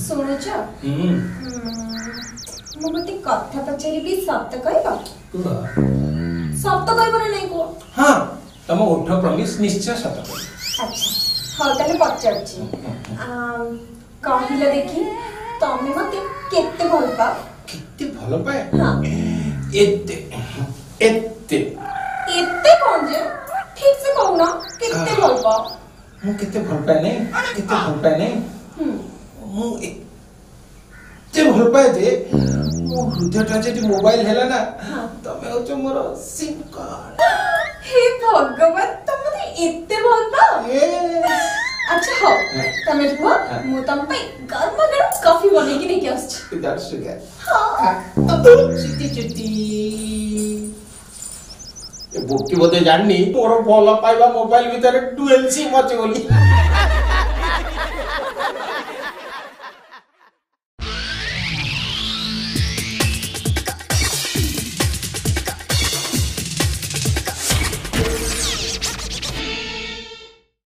ଶୁଣୁଛ ମୁଁ ଗୋଟେ କଥା ପଚାରିବି ସତ କହିବ ସତ କହିବ ନା ନାଇଁ କୁହ हाँ तम ओठ प्रमिस निश्चय सत अच्छा हौ ताले पचारुछि कहिला देखि तमे मते केते भल पाओ केते भल पाए हां एते एते एते कोन जे ठीक से कहू ना केते भल पाओ मु केते भल पाए नहीं मु एते भल पाए जे मो हृदयटा जेटी मोबाइल हैला ना तमे हो मोर सिम कार्ड हे भगवान तुम मते एते भल पाओ अच्छा हो तमे रुको मु तम पे गरमा गरम कॉफी बने के लेके आछी दैट्स सुगर हां तो चिट्टी चिट्टी ए बोकी बोते जाननी तोर भल पाइबा मोबाइल भीतर डुअल सिम अछि बोली